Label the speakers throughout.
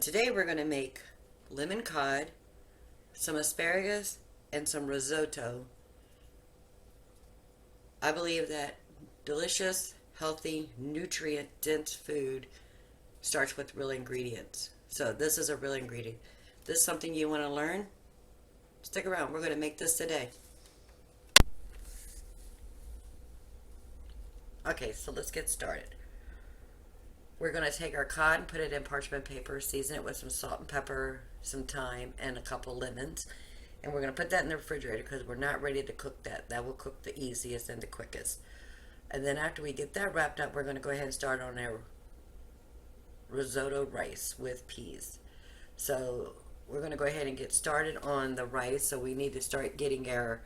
Speaker 1: today we're going to make lemon cod, some asparagus, and some risotto. I believe that delicious, healthy, nutrient-dense food starts with real ingredients. So this is a real ingredient. This is something you want to learn? Stick around. We're going to make this today. Okay, so let's get started. We're going to take our cod and put it in parchment paper, season it with some salt and pepper, some thyme, and a couple lemons. And we're going to put that in the refrigerator because we're not ready to cook that. That will cook the easiest and the quickest. And then after we get that wrapped up, we're going to go ahead and start on our risotto rice with peas. So we're going to go ahead and get started on the rice. So we need to start getting our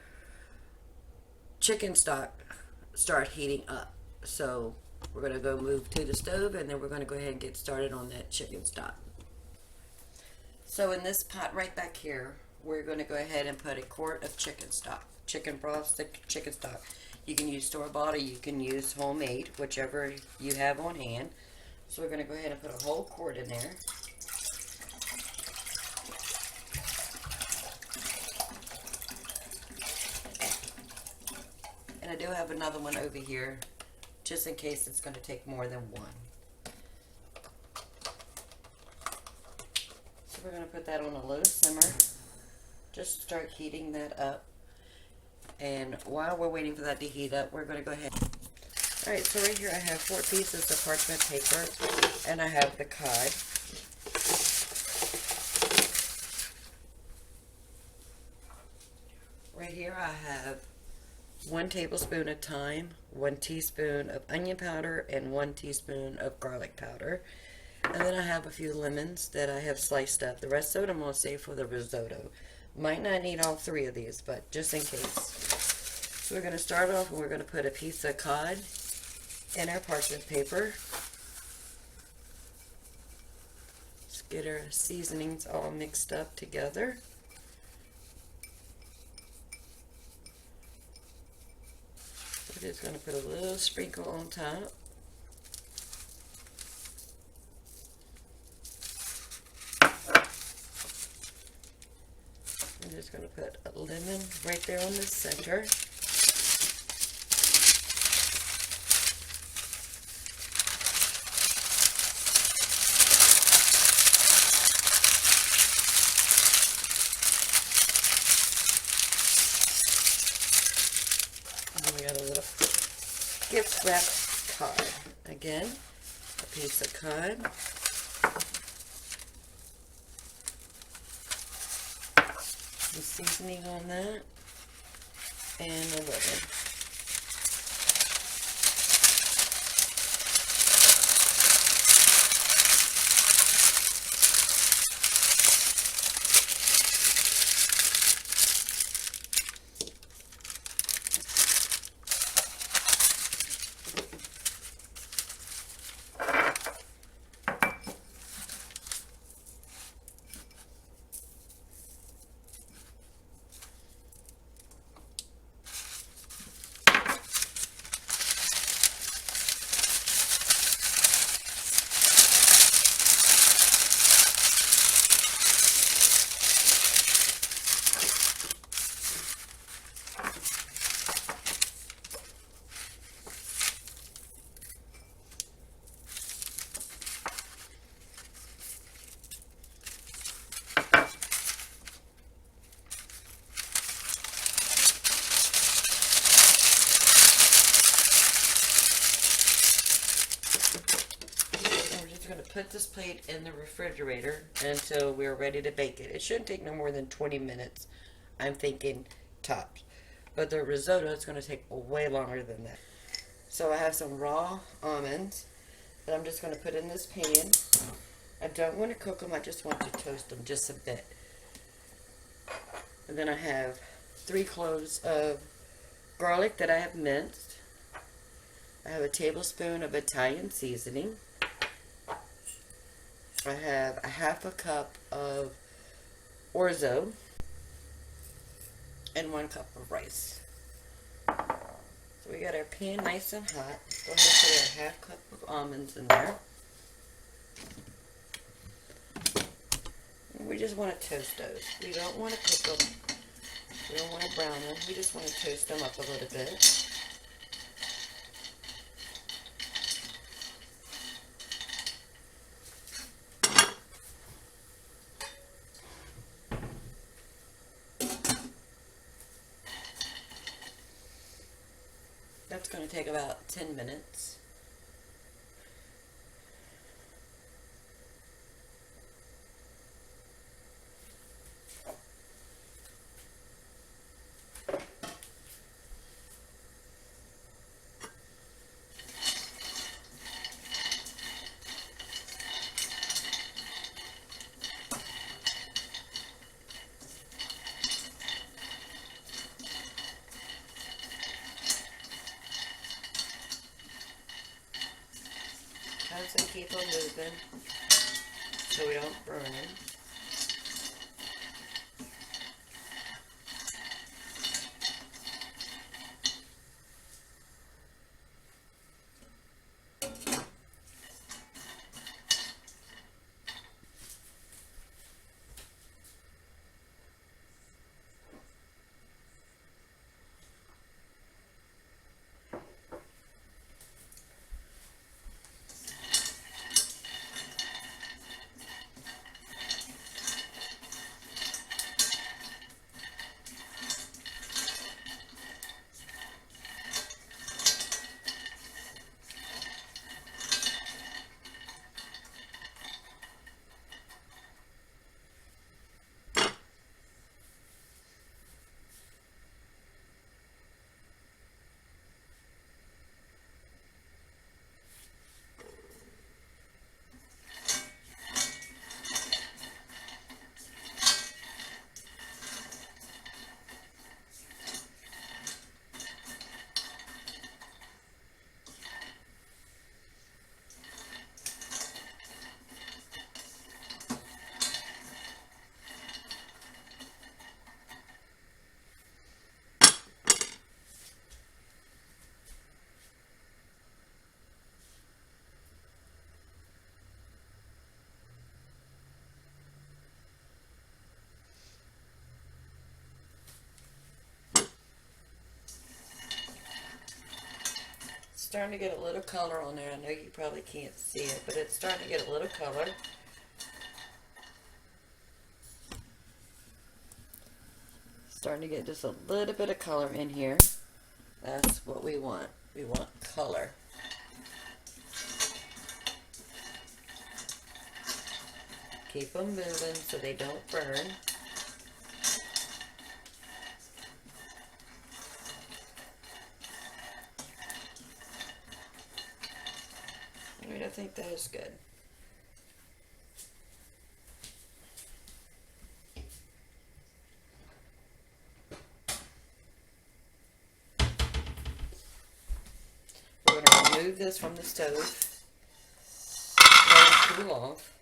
Speaker 1: chicken stock start heating up. So we're going to go move to the stove, and then we're going to go ahead and get started on that chicken stock. So in this pot right back here, we're going to go ahead and put a quart of chicken stock, chicken broth, chicken stock. You can use store-bought or you can use homemade, whichever you have on hand. So we're going to go ahead and put a whole quart in there. And I do have another one over here, just in case it's going to take more than one. So we're going to put that on a low simmer. Just start heating that up. And while we're waiting for that to heat up, we're going to go ahead. Alright, so right here I have 4 pieces of parchment paper, and I have the cod. Right here I have 1 tablespoon of thyme, 1 teaspoon of onion powder, and 1 teaspoon of garlic powder. And then I have a few lemons that I have sliced up. The rest of it I'm going to save for the risotto. Might not need all 3 of these, but just in case. So we're going to start off and we're going to put a piece of cod in our parchment paper. Let's get our seasonings all mixed up together. We're just going to put a little sprinkle on top. I'm just going to put a lemon right there on the center. And then we got a little gift wrapped cod. Again, a piece of cod. The seasoning on that, and a lemon. Put this plate in the refrigerator until we're ready to bake it. It shouldn't take no more than 20 minutes. I'm thinking tops. But the risotto is going to take way longer than that. So I have some raw almonds that I'm just going to put in this pan. I don't want to cook them. I just want to toast them just a bit. And then I have 3 cloves of garlic that I have minced. I have a tablespoon of Italian seasoning. I have a half a cup of orzo and 1 cup of rice. So we got our pan nice and hot. Go ahead and put our half cup of almonds in there. We just want to toast those. We don't want to cook them. We don't want to brown them. We just want to toast them up a little bit. That's going to take about 10 minutes. Constantly keep them moving so we don't burn them. Starting to get a little color on there. I know you probably can't see it, but it's starting to get a little color. Starting to get just a little bit of color in here. That's what we want. We want color. Keep them moving so they don't burn. Alright, I think that is good. We're going to remove this from the stove, let it cool off,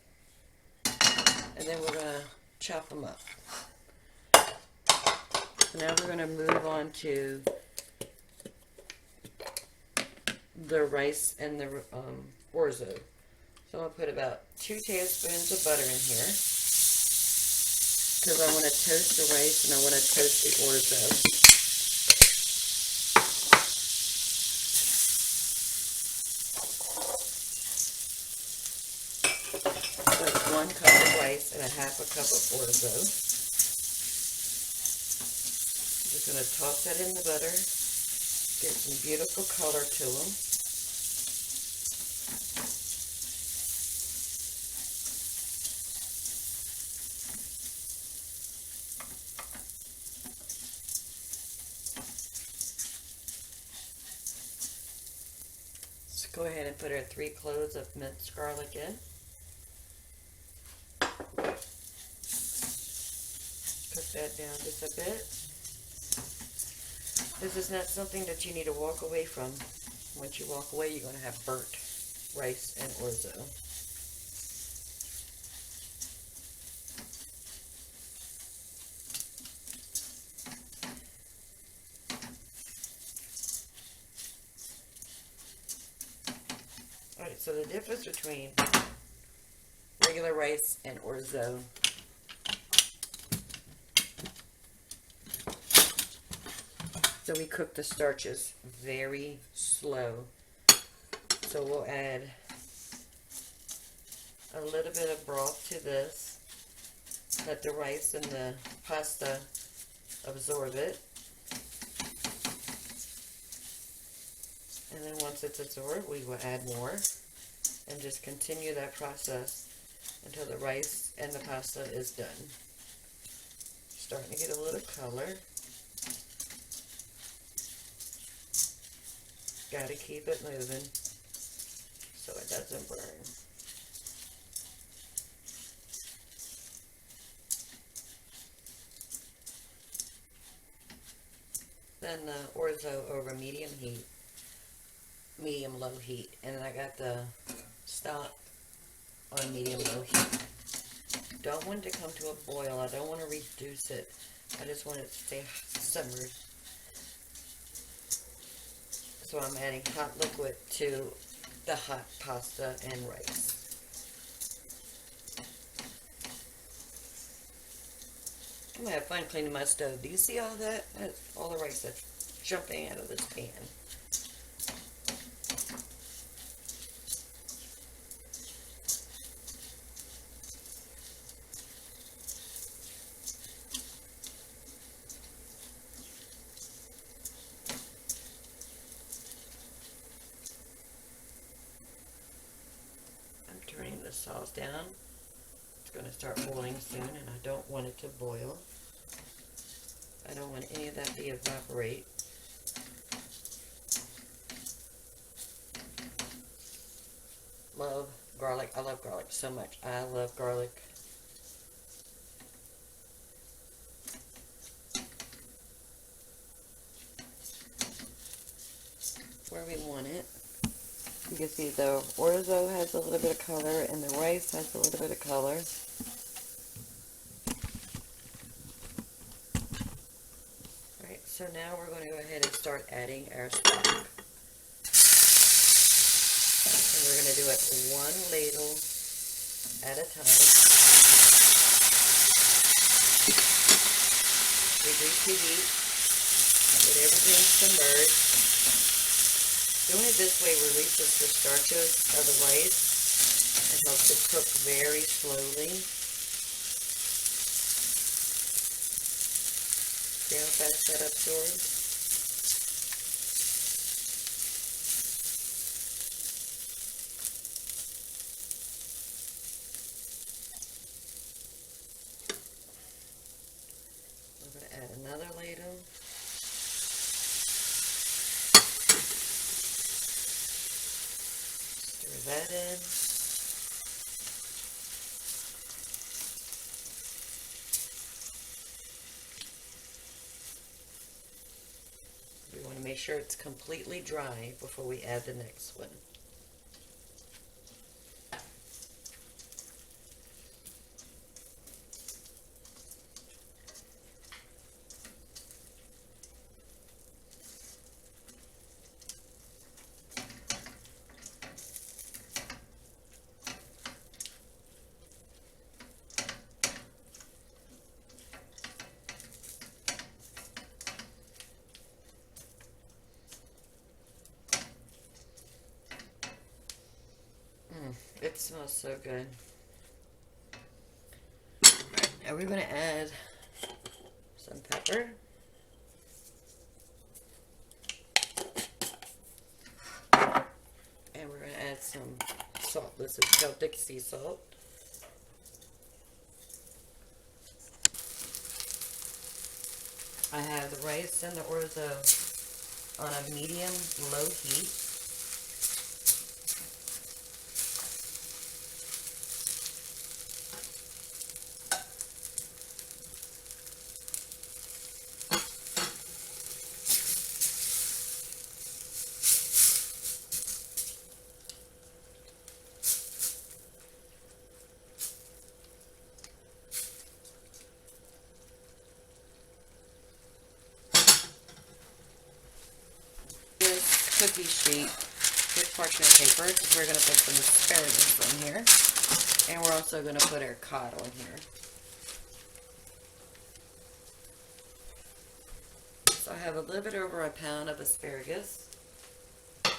Speaker 1: and then we're going to chop them up. Now we're going to move on to the rice and the orzo. So I'm going to put about 2 tablespoons of butter in here because I want to toast the rice and I want to toast the orzo. So it's 1 cup of rice and a half a cup of orzo. Just going to toss that in the butter, get some beautiful color to them. Let's go ahead and put our 3 cloves of minced garlic in. Cook that down just a bit. This is not something that you need to walk away from. Once you walk away, you're going to have burnt rice and orzo. Alright, so the difference between regular rice and orzo So we cook the starches very slow. So we'll add a little bit of broth to this. Let the rice and the pasta absorb it. And then once it's absorbed, we will add more and just continue that process until the rice and the pasta is done. Starting to get a little color. Got to keep it moving so it doesn't burn. Then the orzo over medium-low heat. And then I got the stock on medium-low heat. Don't want it to come to a boil. I don't want to reduce it. I just want it to stay simmered. So I'm adding hot liquid to the hot pasta and rice. I'm going to have fun cleaning my stove. Do you see all that? That's all the rice that's jumping out of this pan. I'm turning the sauce down. It's going to start boiling soon, and I don't want it to boil. I don't want any of that to evaporate. Love garlic. I love garlic so much. I love garlic. Where we want it. You can see the orzo has a little bit of color and the rice has a little bit of color. Alright, so now we're going to go ahead and start adding our stock. And we're going to do it one ladle at a time. Reduce the heat. Get everything submerged. Doing it this way releases the starches of the rice and helps it cook very slowly. See how fast that absorbs? We're going to add another ladle. That in. We want to make sure it's completely dry before we add the next one. It smells so good. Right, now we're going to add some pepper. And we're going to add some salt. This is Celtic sea salt. I have the rice and the orzo on a medium-low heat. Cookie sheet with parchment paper because we're going to put some asparagus on here, and we're also going to put our cod on here. So I have a little bit over a pound of asparagus. I'm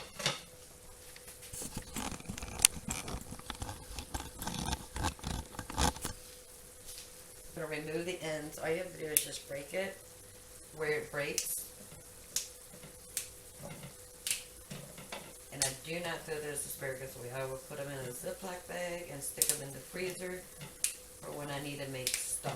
Speaker 1: going to remove the ends. All you have to do is just break it where it breaks. And I do not throw those asparagus away. I will put them in a Ziploc bag and stick them in the freezer for when I need to make stock.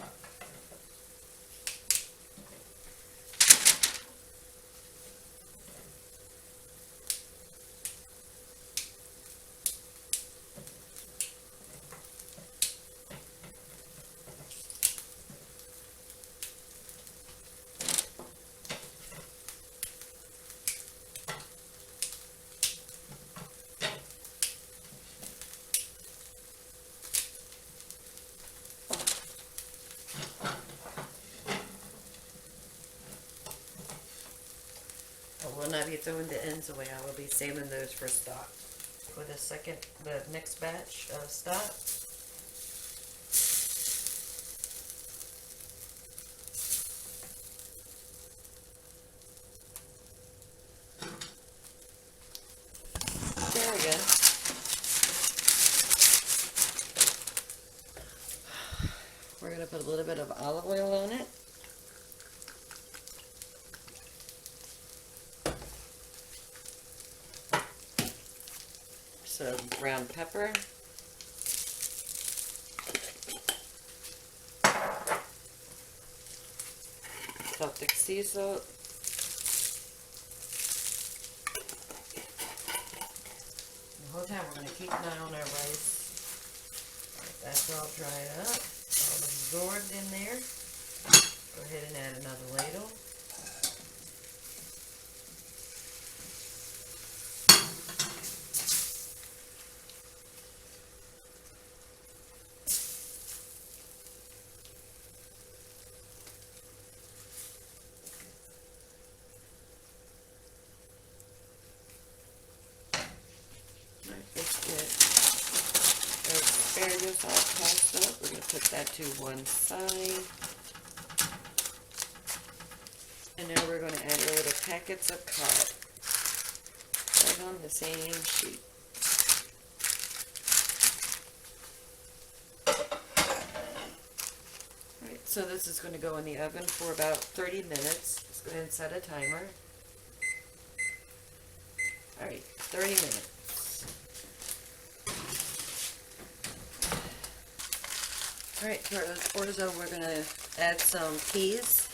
Speaker 1: I will not be throwing the ends away. I will be saving those for stock. For the next batch of stock. There we go. We're going to put a little bit of olive oil on it. Some ground pepper. Celtic sea salt. The whole time we're going to keep an eye on our rice. Alright, that's all dried up, all absorbed in there. Go ahead and add another ladle. Let's get our asparagus all tossed up. We're going to put that to one side. And now we're going to add our little packets of cod. Right on the same sheet. Alright, so this is going to go in the oven for about 30 minutes. Let's go ahead and set a timer. Alright, 30 minutes. Alright, to our orzo, we're going to add some peas.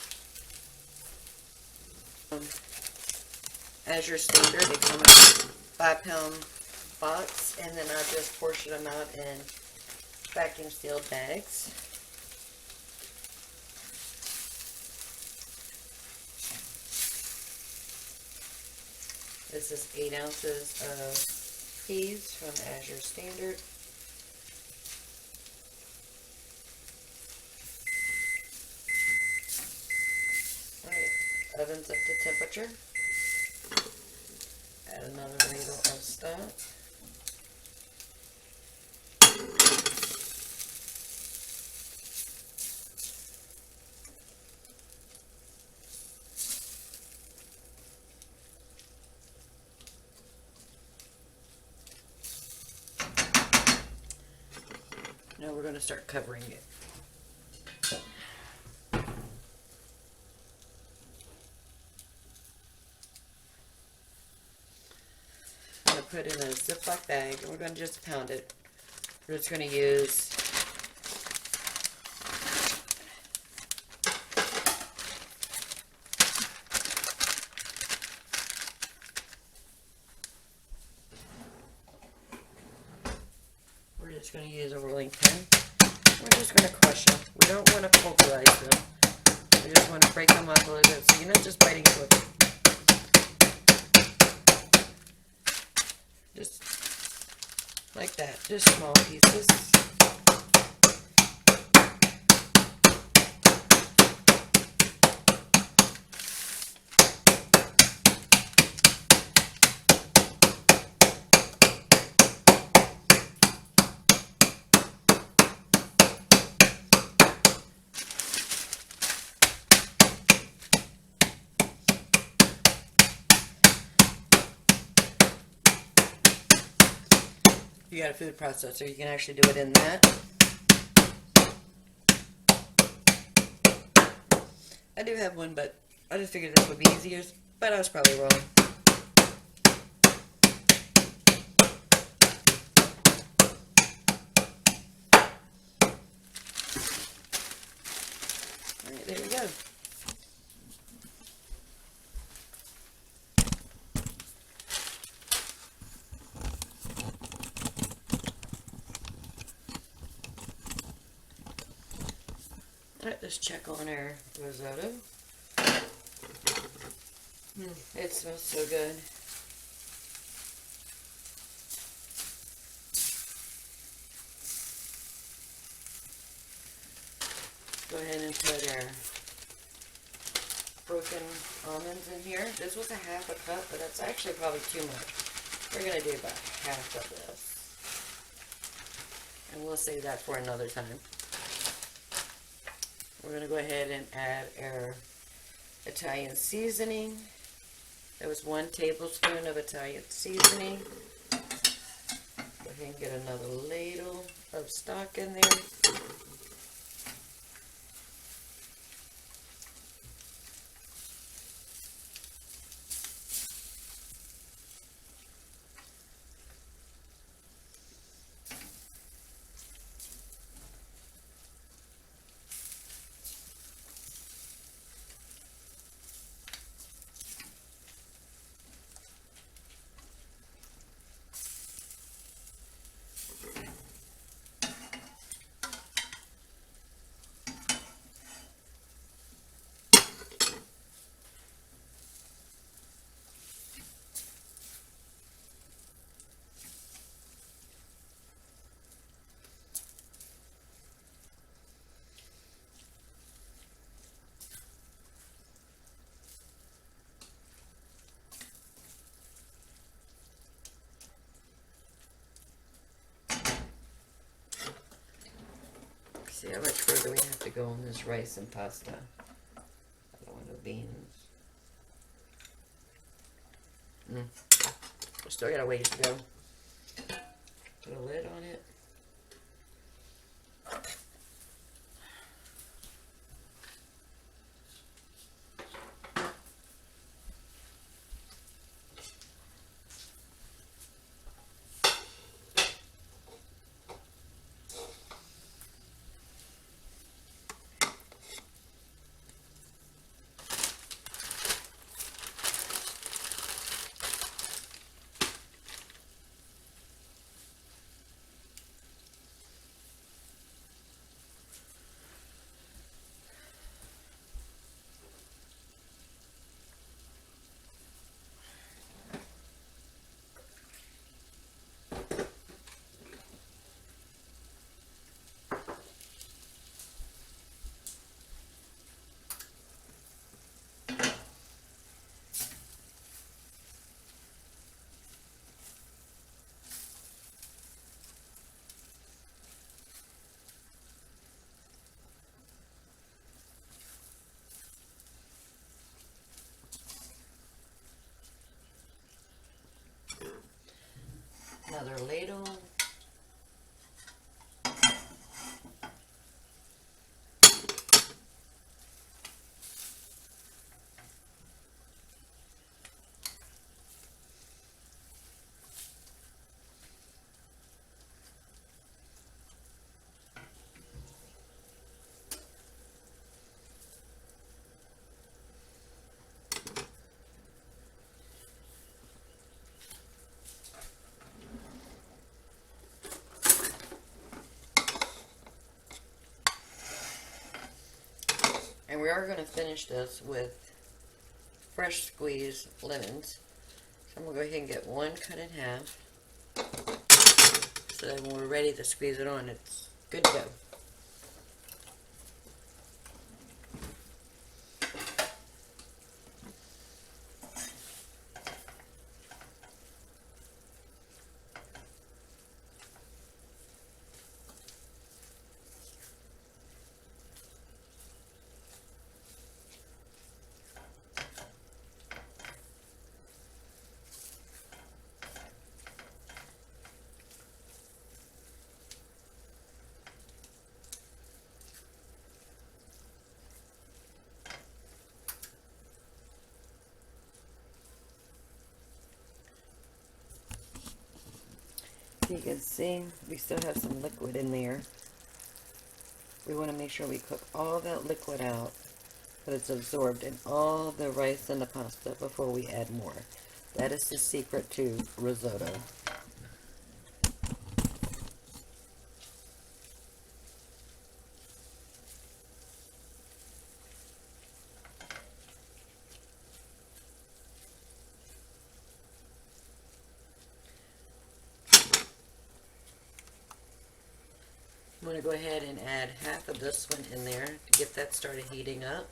Speaker 1: Azure standard, they come in a 5-pound box, and then I just portion them out in vacuum sealed bags. This is 8 ounces of peas from Azure Standard. Oven's up to temperature. Add another ladle of stock. Now we're going to start covering it. Put in a Ziploc bag, and we're going to just pound it. We're just going to use a rolling pin. We're just going to crush them. We don't want to pulverize them. We just want to break them up a little bit so you're not just biting into it. Just like that, just small pieces. you got a food processor, you can actually do it in that. I do have one, but I just figured this would be easier, but I was probably wrong. Alright, there we go. Alright, let's check on our risotto. It smells so good. Go ahead and put our broken almonds in here. This was a half a cup, but that's actually probably too much. We're going to do about half of this. And we'll save that for another time. We're going to go ahead and add our Italian seasoning. There was 1 tablespoon of Italian seasoning. Go ahead and get another ladle of stock in there. See how much further we have to go on this rice and pasta. I don't want no beans. We still got a ways to go. Put a lid on it. Another ladle. And we are going to finish this with fresh squeezed lemons. So I'm going to go ahead and get 1 cut in half. So that when we're ready to squeeze it on, it's good to go. You can see we still have some liquid in there. We want to make sure we cook all that liquid out, that it's absorbed in all the rice and the pasta before we add more. That is the secret to risotto. I'm going to go ahead and add half of this one in there to get that started heating up.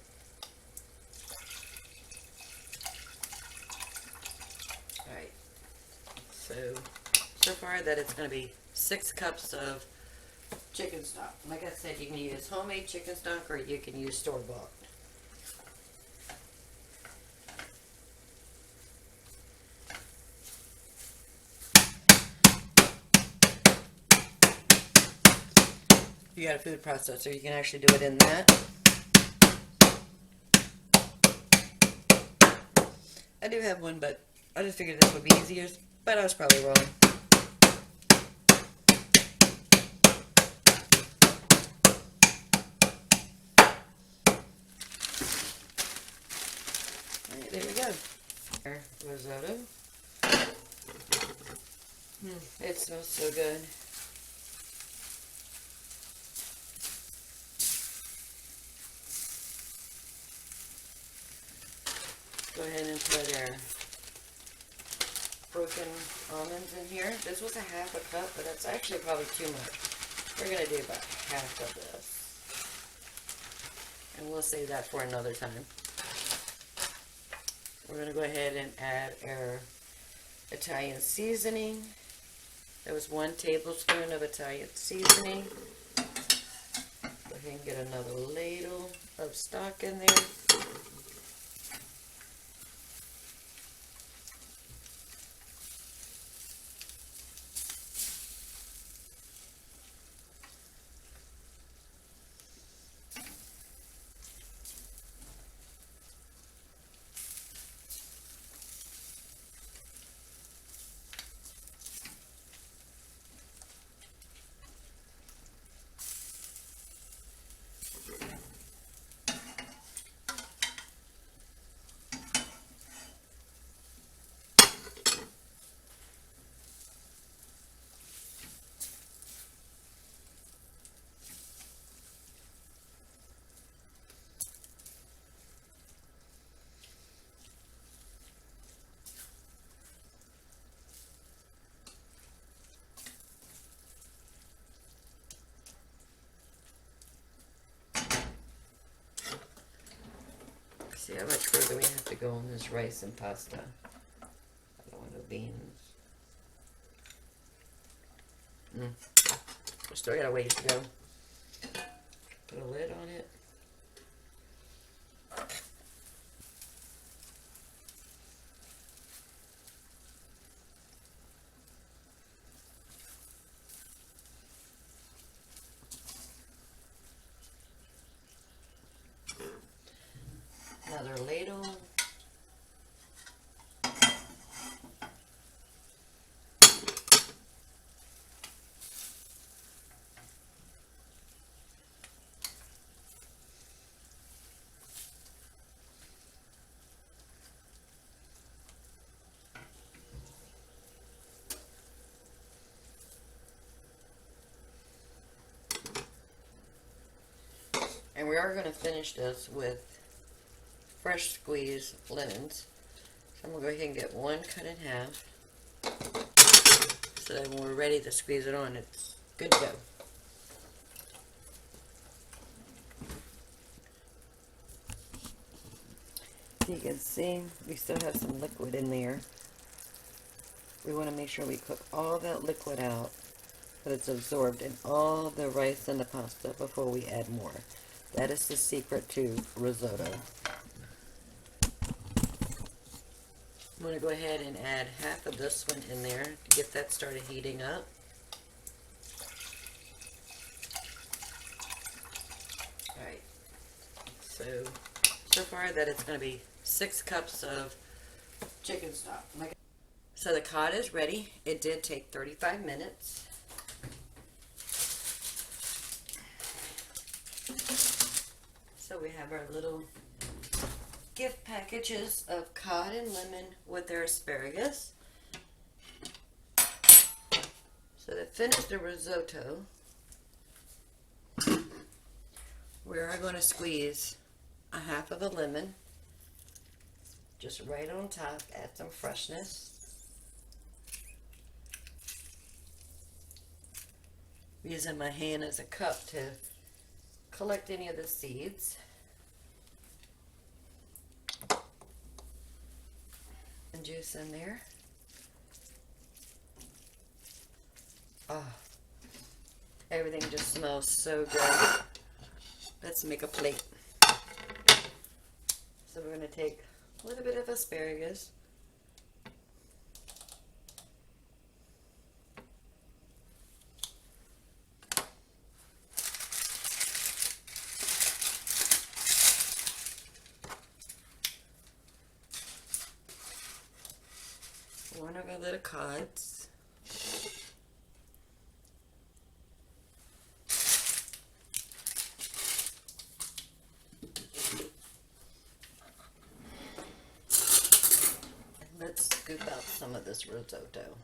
Speaker 1: Alright, so far that it's going to be 6 cups of chicken stock. Like I said, you can use homemade chicken stock or you can use store-bought. If you got a food processor, you can actually do it in that. I do have one, but I just figured this would be easiest, but I was probably wrong. Alright, there we go. Risotto. It smells so good. Go ahead and put our broken almonds in here. This was a half a cup, but that's actually probably too much. We're going to do about half of this. And we'll save that for another time. We're going to go ahead and add our Italian seasoning. There was 1 tablespoon of Italian seasoning. Go ahead and get another ladle of stock in there. See how much further we have to go on this rice and pasta. I don't want no beans. We still got a ways to go. Put a lid on it. Another ladle. And we are going to finish this with fresh squeezed lemons. So I'm going to go ahead and get 1 cut in half. So that when we're ready to squeeze it on, it's good to go. You can see we still have some liquid in there. We want to make sure we cook all that liquid out, that it's absorbed in all the rice and the pasta before we add more. That is the secret to risotto. I'm going to go ahead and add half of this one in there to get that started heating up. Alright, so far that it's going to be 6 cups of chicken stock. So the cod is ready. It did take 35 minutes. So we have our little gift packages of cod and lemon with their asparagus. So to finish the risotto, we are going to squeeze a half of a lemon just right on top, add some freshness. Using my hand as a cup to collect any of the seeds. And juice in there. Oh, everything just smells so good. Let's make a plate. So we're going to take a little bit of asparagus. One of our little cods. Let's scoop out some of this risotto.